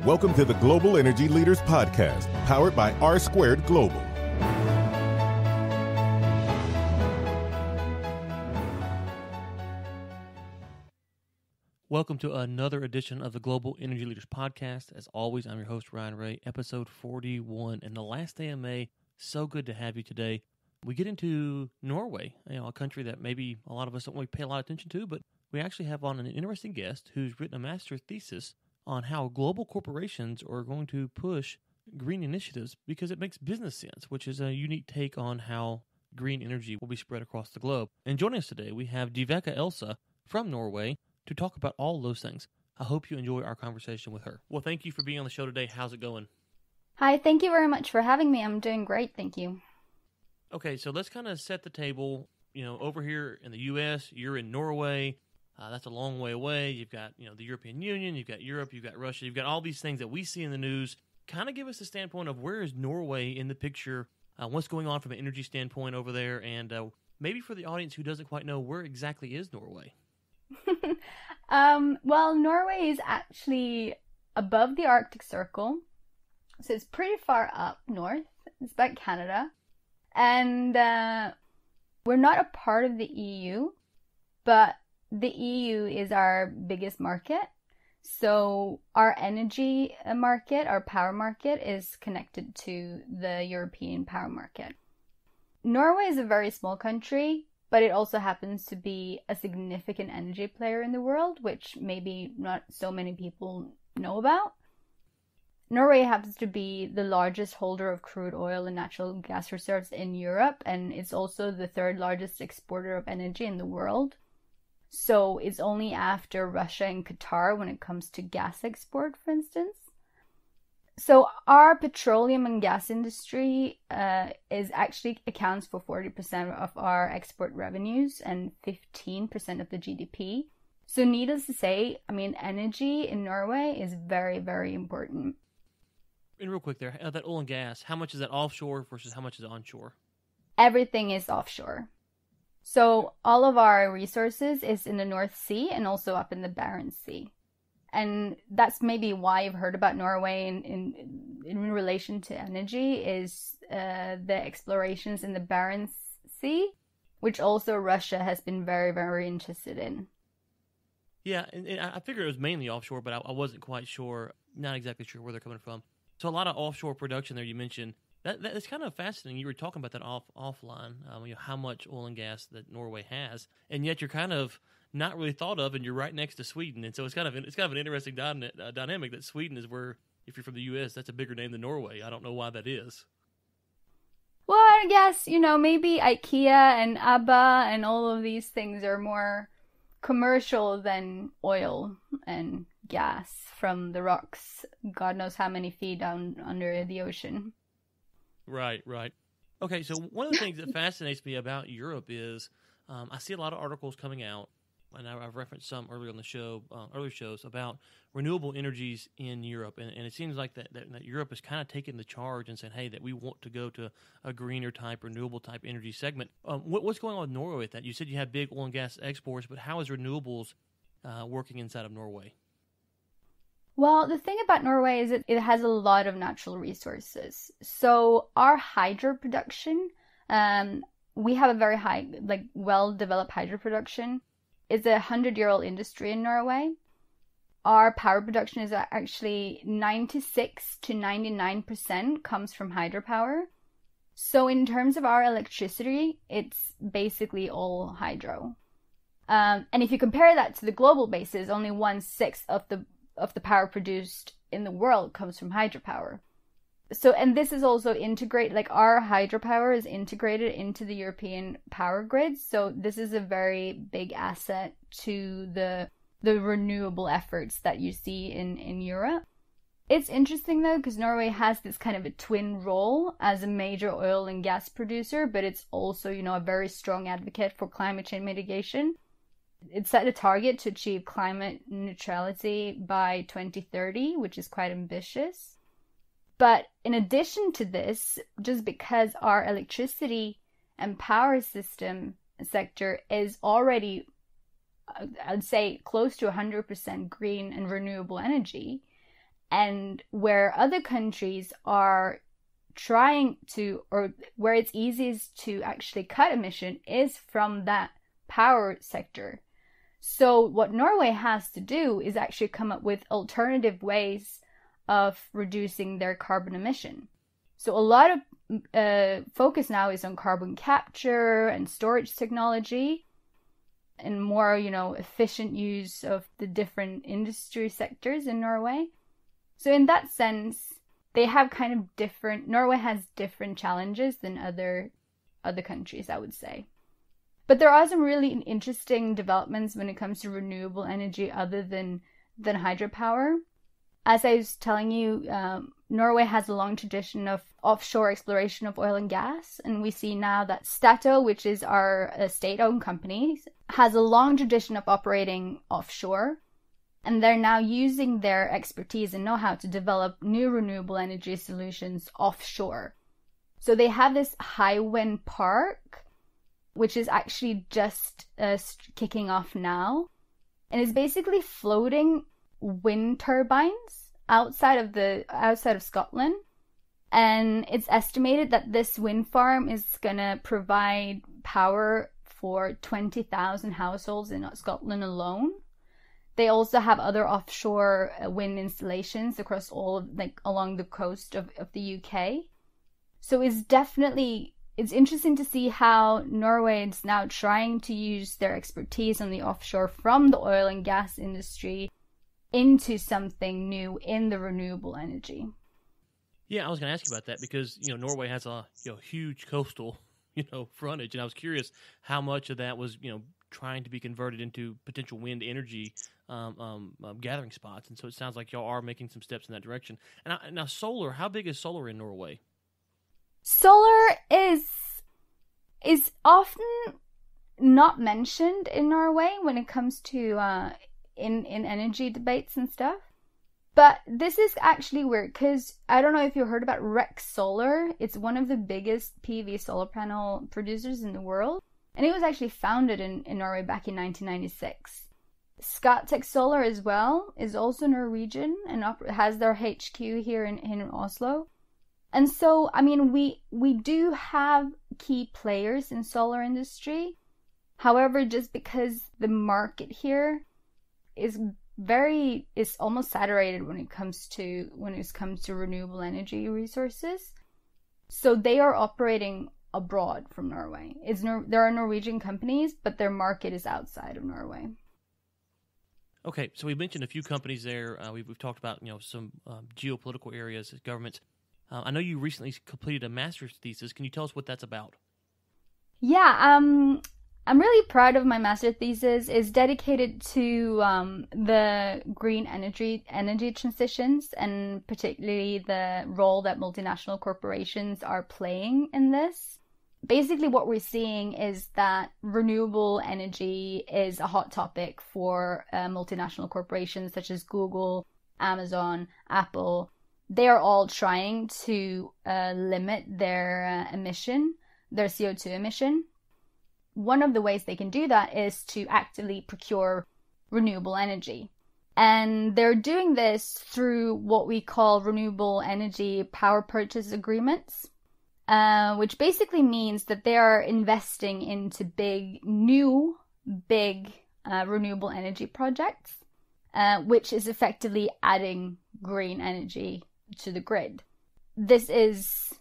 Welcome to the Global Energy Leaders Podcast, powered by R Squared Global. Welcome to another edition of the Global Energy Leaders Podcast. As always, I'm your host, Ryan Ray, episode 41, and the last day of May. So good to have you today. We get into Norway, a country that maybe a lot of us don't really pay a lot of attention to, but we actually have on an interesting guest who's written a master's thesis on how global corporations are going to push green initiatives because it makes business sense, which is a unique take on how green energy will be spread across the globe. And joining us today, we have Dyveke Elset from Norway to talk about all those things. I hope you enjoy our conversation with her. Well, thank you for being on the show today. How's it going? Hi, thank you very much for having me. I'm doing great, thank you. Okay, so let's kind of set the table. Over here in the U.S., you're in Norway. That's a long way away. You've got, the European Union, you've got Europe, you've got Russia, you've got all these things that we see in the news. Kind of give us a standpoint of where is Norway in the picture, what's going on from an energy standpoint over there, and maybe for the audience who doesn't quite know, where exactly is Norway? Well, Norway is actually above the Arctic Circle, so it's pretty far up north. It's about Canada, and we're not a part of the EU, but the EU is our biggest market, so our energy market, our power market, is connected to the European power market. Norway is a very small country, but it also happens to be a significant energy player in the world, which maybe not so many people know about. Norway happens to be the largest holder of crude oil and natural gas reserves in Europe, and it's also the third largest exporter of energy in the world. So it's only after Russia and Qatar when it comes to gas export, for instance. So our petroleum and gas industry accounts for 40% of our export revenues and 15% of the GDP. So needless to say, energy in Norway is very, very important. And real quick there, that oil and gas, how much is that offshore versus how much is onshore? Everything is offshore. So all of our resources is in the North Sea and also up in the Barents Sea. And that's maybe why you've heard about Norway in relation to energy is the explorations in the Barents Sea, which also Russia has been very, very interested in. Yeah, and I figured it was mainly offshore, but I wasn't quite sure, not exactly sure where they're coming from. So a lot of offshore production there you mentioned. That's kind of fascinating. You were talking about that offline, how much oil and gas that Norway has, and yet you're kind of not really thought of, and you're right next to Sweden, and so it's kind of an interesting dynamic that Sweden is where, if you're from the U.S., that's a bigger name than Norway. I don't know why that is. Well, I guess maybe IKEA and ABBA and all of these things are more commercial than oil and gas from the rocks. God knows how many feet down under the ocean. Right. Okay, so one of the things that fascinates me about Europe is I see a lot of articles coming out, and I've referenced some earlier on the show, earlier shows, about renewable energies in Europe. And it seems like that Europe is kind of taking the charge and saying, hey, that we want to go to a greener type, renewable type energy segment. What's going on with Norway with that? You said you have big oil and gas exports, but how is renewables working inside of Norway? Well, the thing about Norway is it has a lot of natural resources. So our hydro production, we have a very high, well-developed hydro production. It's a 100-year-old industry in Norway. Our power production is actually 96 to 99% comes from hydropower. So in terms of our electricity, it's basically all hydro. And if you compare that to the global basis, only 1/6 of the power produced in the world comes from hydropower. So, and this is also our hydropower is integrated into the European power grid. So this is a very big asset to the renewable efforts that you see in Europe. It's interesting though, because Norway has this kind of a twin role as a major oil and gas producer, but it's also, a very strong advocate for climate change mitigation. It set a target to achieve climate neutrality by 2030, which is quite ambitious. But in addition to this, just because our electricity and power system sector is already, I'd say, close to 100% green and renewable energy, And where other countries are trying to, or where it's easiest to actually cut emission is from that power sector. So what Norway has to do is actually come up with alternative ways of reducing their carbon emission. So a lot of focus now is on carbon capture and storage technology and more, efficient use of the different industry sectors in Norway. So in that sense, they have Norway has different challenges than other countries, I would say. But there are some really interesting developments when it comes to renewable energy other than hydropower. As I was telling you, Norway has a long tradition of offshore exploration of oil and gas. And we see now that Statoil, which is our state-owned company, has a long tradition of operating offshore. And they're now using their expertise and know-how to develop new renewable energy solutions offshore. So they have this Hywind park, which is actually just kicking off now. And it's basically floating wind turbines outside of Scotland. And it's estimated that this wind farm is going to provide power for 20,000 households in Scotland alone. They also have other offshore wind installations across along the coast of the UK. So it's interesting to see how Norway is now trying to use their expertise on the offshore from the oil and gas industry into something new in the renewable energy. Yeah, I was going to ask you about that because, Norway has a huge coastal, frontage. And I was curious how much of that was, trying to be converted into potential wind energy gathering spots. And so it sounds like y'all are making some steps in that direction. And now solar, how big is solar in Norway? Solar is often not mentioned in Norway when it comes to in energy debates and stuff. But this is actually weird because I don't know if you heard about Rex Solar. It's one of the biggest PV solar panel producers in the world. And it was actually founded in Norway back in 1996. Scatec Solar as well is also Norwegian and has their HQ here in Oslo. And so, we do have key players in solar industry. However, just because the market here is almost saturated when it comes to renewable energy resources. So they are operating abroad from Norway. There are Norwegian companies, but their market is outside of Norway. Okay, so we mentioned a few companies there. We've talked about some geopolitical areas, governments. I know you recently completed a master's thesis. Can you tell us what that's about? Yeah, I'm really proud of my master's thesis. It's dedicated to the green energy transitions and particularly the role that multinational corporations are playing in this. Basically, what we're seeing is that renewable energy is a hot topic for multinational corporations such as Google, Amazon, Apple. They are all trying to limit their CO2 emission. One of the ways they can do that is to actively procure renewable energy. And they're doing this through what we call renewable energy power purchase agreements, which basically means that they are investing into new renewable energy projects, which is effectively adding green energy to the grid. This is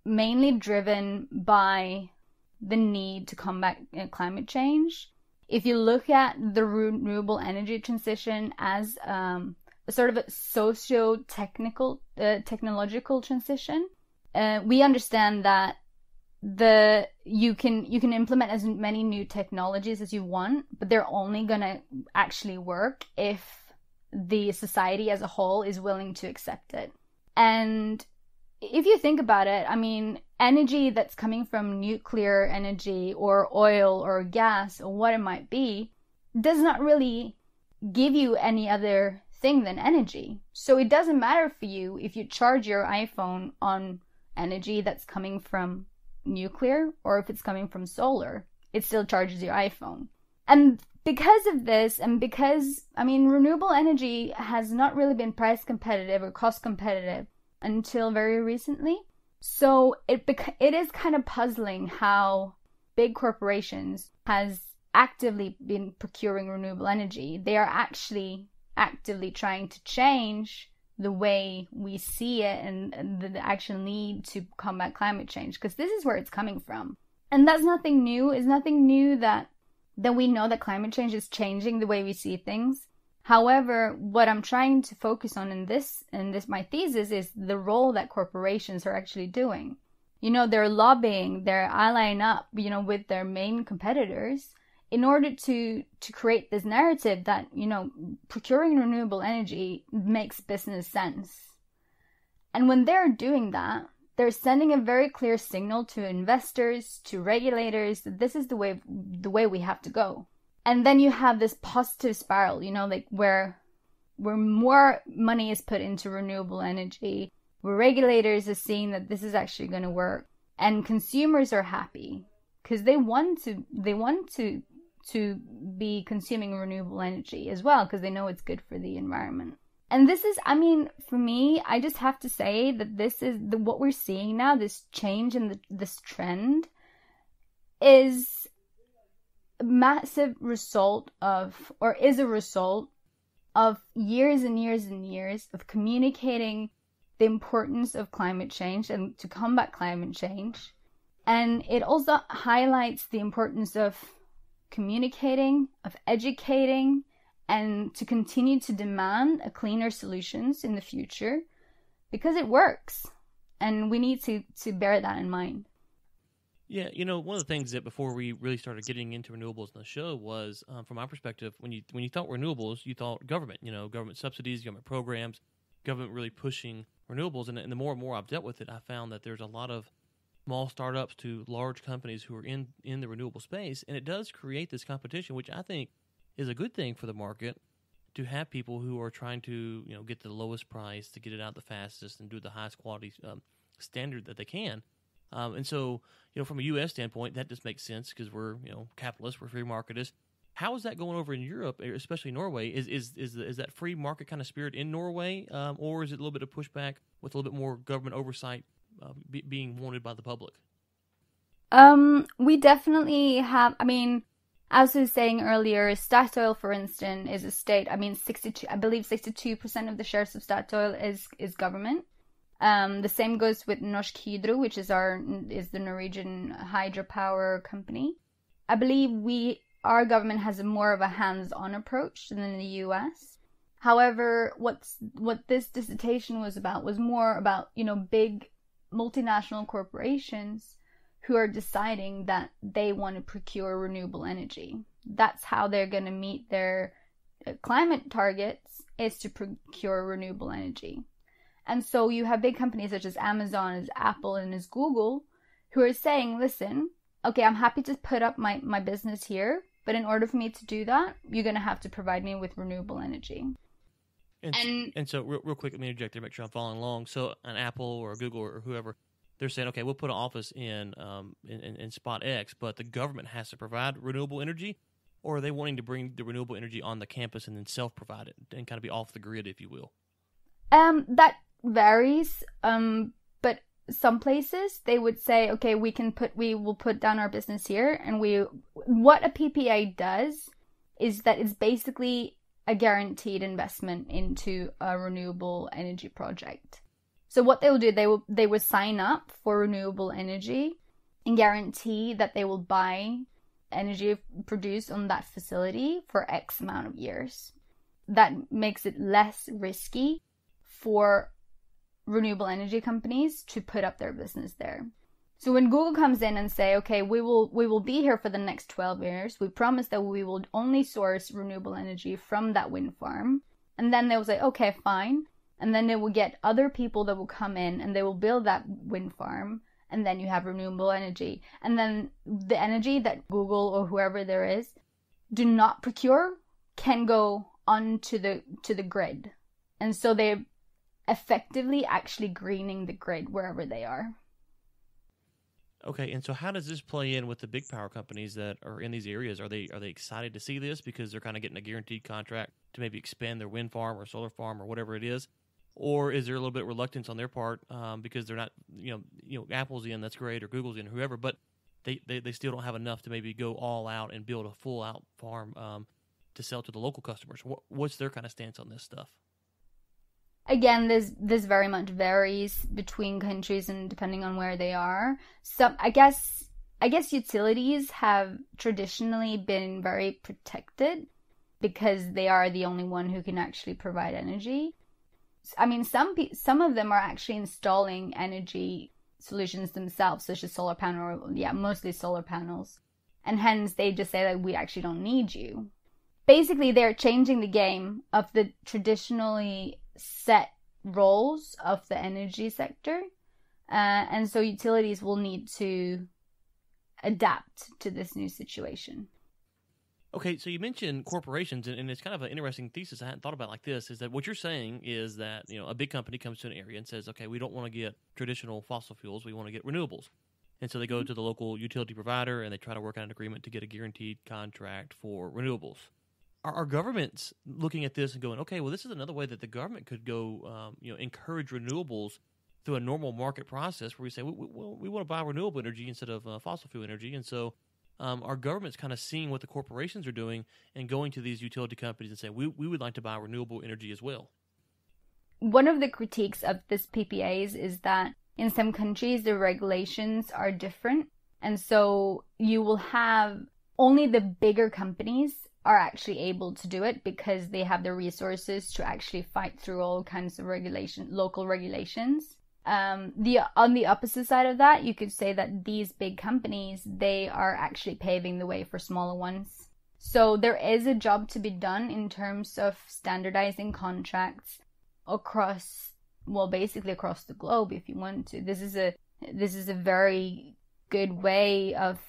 mainly driven by the need to combat climate change. If you look at the renewable energy transition as a sort of a socio-technical, technological transition, we understand that you can implement as many new technologies as you want, but they're only going to actually work if the society as a whole is willing to accept it. And if you think about it, energy that's coming from nuclear energy or oil or gas or what it might be does not really give you any other thing than energy. So it doesn't matter for you if you charge your iPhone on energy that's coming from nuclear or if it's coming from solar. It still charges your iPhone. And because of this, and because, renewable energy has not really been price competitive or cost competitive until very recently. So it is kind of puzzling how big corporations has actively been procuring renewable energy. They are actually actively trying to change the way we see it and the actual need to combat climate change, because this is where it's coming from. And that's nothing new. It's nothing new that we know that climate change is changing the way we see things. However, what I'm trying to focus on in this my thesis is the role that corporations are actually doing. They're lobbying, they're allying up, with their main competitors in order to create this narrative that, procuring renewable energy makes business sense. And when they're doing that, they're sending a very clear signal to investors, to regulators, that this is the way we have to go. And then you have this positive spiral, where more money is put into renewable energy, where regulators are seeing that this is actually going to work, and consumers are happy because they want to be consuming renewable energy as well, because they know it's good for the environment. And this is, for me, I just have to say that this is what we're seeing now, this change in this trend is a massive result of, or is a result of years and years and years of communicating the importance of climate change and to combat climate change. And it also highlights the importance of communicating, of educating, and to continue to demand a cleaner solutions in the future, because it works. And we need to bear that in mind. Yeah, one of the things that before we really started getting into renewables in the show was, from my perspective, when you thought renewables, you thought government, government subsidies, government programs, government really pushing renewables. And the more and more I've dealt with it, I found that there's a lot of small startups to large companies who are in the renewable space, and it does create this competition, which I think is a good thing for the market, to have people who are trying to get the lowest price, to get it out the fastest, and do the highest quality standard that they can. And so, from a U.S. standpoint, that just makes sense because we're capitalists, we're free marketists. How is that going over in Europe, especially Norway? Is that free market kind of spirit in Norway, or is it a little bit of pushback with a little bit more government oversight being wanted by the public? We definitely have. As I was saying earlier, Statoil, for instance, is a state. 62% of the shares of Statoil is government. The same goes with Norsk Hydro, which is the Norwegian hydropower company. I believe our government has more of a hands-on approach than in the US. However, what this dissertation was about was more about, big multinational corporations who are deciding that they want to procure renewable energy. That's how they're going to meet their climate targets, is to procure renewable energy. And so you have big companies such as Amazon, as Apple, and as Google who are saying, listen, okay, I'm happy to put up my business here, but in order for me to do that, you're going to have to provide me with renewable energy. And so real quick, let me interject there, make sure I'm following along. So an Apple or a Google or whoever, they're saying, okay, we'll put an office in spot X, but the government has to provide renewable energy, or are they wanting to bring the renewable energy on the campus and then self-provide it and kind of be off the grid, if you will? That varies, but some places they would say, okay, we will put down our business here, and what a PPA does is that it's basically a guaranteed investment into a renewable energy project. So what they will do, they will sign up for renewable energy and guarantee that they will buy energy produced on that facility for X amount of years. That makes it less risky for renewable energy companies to put up their business there. So when Google comes in and say, okay, we will be here for the next 12 years. We promise that we will only source renewable energy from that wind farm. And then they will say, okay, fine. And then they will get other people that will come in and they will build that wind farm. And then you have renewable energy. And then the energy that Google or whoever there is do not procure can go onto the grid. And so they're effectively actually greening the grid wherever they are. Okay, and so how does this play in with the big power companies that are in these areas? Are they excited to see this because they're kind of getting a guaranteed contract to maybe expand their wind farm or solar farm or whatever it is? Or is there a little bit of reluctance on their part because they're not, Apple's in, that's great, or Google's in, whoever, but they still don't have enough to maybe go all out and build a full out farm to sell to the local customers? What's their kind of stance on this stuff? Again, this very much varies between countries and depending on where they are. So I guess utilities have traditionally been very protected because they are the only one who can actually provide energy. I mean, some of them are actually installing energy solutions themselves, such as solar panel, mostly solar panels, and hence they just say that we actually don't need you. Basically, they're changing the game of the traditionally set roles of the energy sector, and so utilities will need to adapt to this new situation. Okay, so you mentioned corporations, and it's kind of an interesting thesis I hadn't thought about like this, is that what you're saying is that a big company comes to an area and says, okay, we don't want to get traditional fossil fuels, we want to get renewables. And so they go to the local utility provider and they try to work out an agreement to get a guaranteed contract for renewables. Are governments looking at this and going, okay, well, this is another way that the government could go, encourage renewables through a normal market process where we say, we want to buy renewable energy instead of fossil fuel energy. And so our government's kind of seeing what the corporations are doing and going to these utility companies and saying, we would like to buy renewable energy as well. One of the critiques of this PPAs is that in some countries, the regulations are different. And so you will have only the bigger companies are actually able to do it because they have the resources to actually fight through all kinds of local regulations. On the opposite side of that, you could say that these big companies, they are actually paving the way for smaller ones. So there is a job to be done in terms of standardizing contracts basically across the globe if you want to. This is a very good way of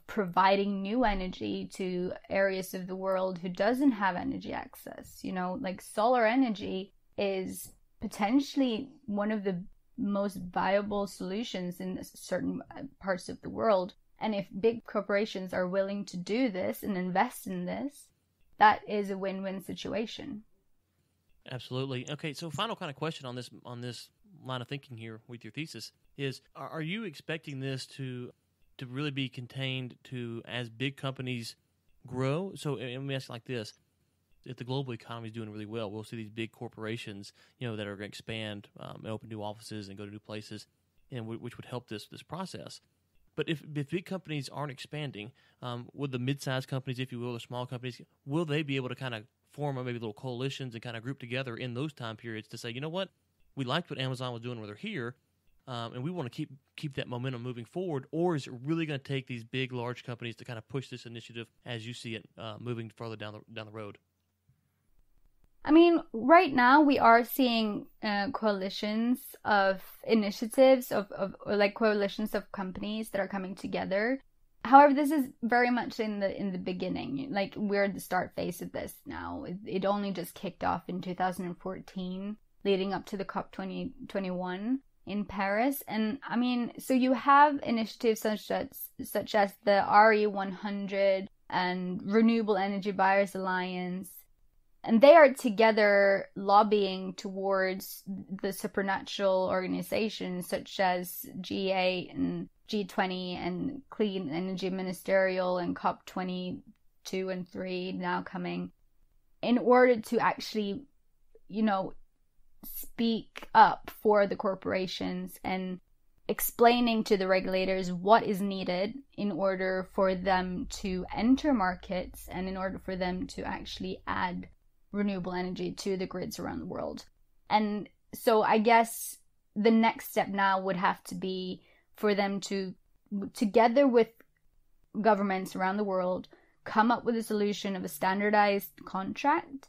providing new energy to areas of the world who doesn't have energy access. Like solar energy is potentially one of the most viable solutions in certain parts of the world. And if big corporations are willing to do this and invest in this, that is a win-win situation. Absolutely. Okay, so final kind of question on this line of thinking here with your thesis is, are you expecting this to really be contained to as big companies grow? So let me ask you like this. If the global economy is doing really well, we'll see these big corporations, that are going to expand and open new offices and go to new places, and which would help this process. But if big companies aren't expanding, would the mid-sized companies, if you will, the small companies, will they be able to kind of form maybe little coalitions and kind of group together in those time periods to say, you know what, we liked what Amazon was doing when they're here, and we want to keep that momentum moving forward? Or is it really going to take these big, large companies to kind of push this initiative as you see it moving further down the road? I mean, right now we are seeing coalitions of initiatives of like coalitions of companies that are coming together. However, this is very much in the beginning. Like, we're at the start phase of this now. It only just kicked off in 2014, leading up to the COP 2021 in Paris. And I mean, so you have initiatives such as the RE100 and Renewable Energy Buyers Alliance. And they are together lobbying towards the supranational organizations such as G8 and G20 and Clean Energy Ministerial and COP 22 and 3 now coming, in order to actually, speak up for the corporations and explaining to the regulators what is needed in order for them to enter markets and in order for them to actually add renewable energy to the grids around the world. And so I guess the next step now would have to be for them to, together with governments around the world, come up with a solution of a standardized contract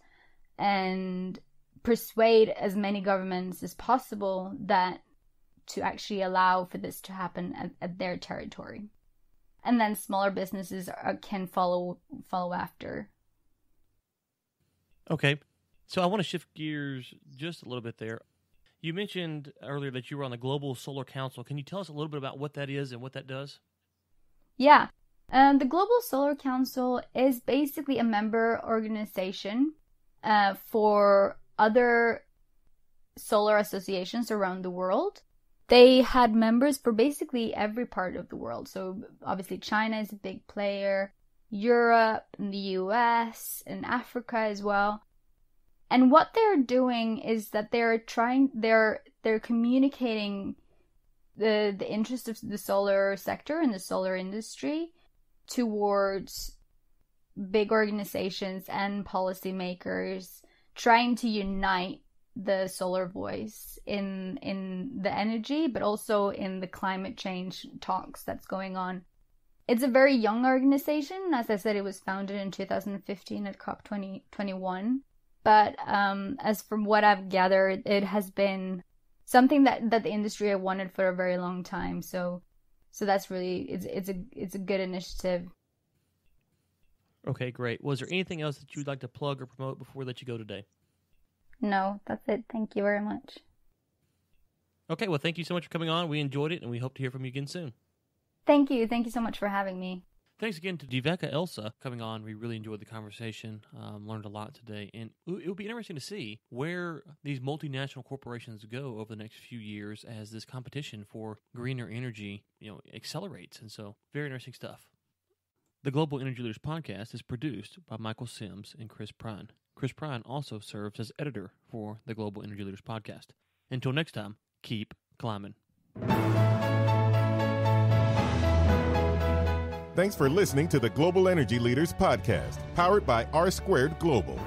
and persuade as many governments as possible that to actually allow for this to happen at their territory. And then smaller businesses can follow after. Okay, so I want to shift gears just a little bit there. You mentioned earlier that you were on the Global Solar Council. Can you tell us a little bit about what that is and what that does? Yeah. The Global Solar Council is basically a member organization for other solar associations around the world. They had members for basically every part of the world. So obviously China is a big player, Europe, and the US, and Africa as well. And what they're doing is that they're communicating the interest of the solar sector and the solar industry towards big organizations and policymakers, trying to unite the solar voice in the energy, but also in the climate change talks that's going on. It's a very young organization. As I said, it was founded in 2015 at COP21. But as from what I've gathered, it has been something that the industry had wanted for a very long time. So that's really it's a good initiative. Okay, great. Was there anything else that you'd like to plug or promote before we let you go today? No, that's it. Thank you very much. Okay, well, thank you so much for coming on. We enjoyed it, and we hope to hear from you again soon. Thank you. Thank you so much for having me. Thanks again to Dyveke Elset coming on. We really enjoyed the conversation, learned a lot today, and it will be interesting to see where these multinational corporations go over the next few years as this competition for greener energy, accelerates. And so, very interesting stuff. The Global Energy Leaders Podcast is produced by Michael Sims and Chris Prine. Chris Prine also serves as editor for the Global Energy Leaders Podcast. Until next time, keep climbing. Thanks for listening to the Global Energy Leaders Podcast, powered by R2 Global.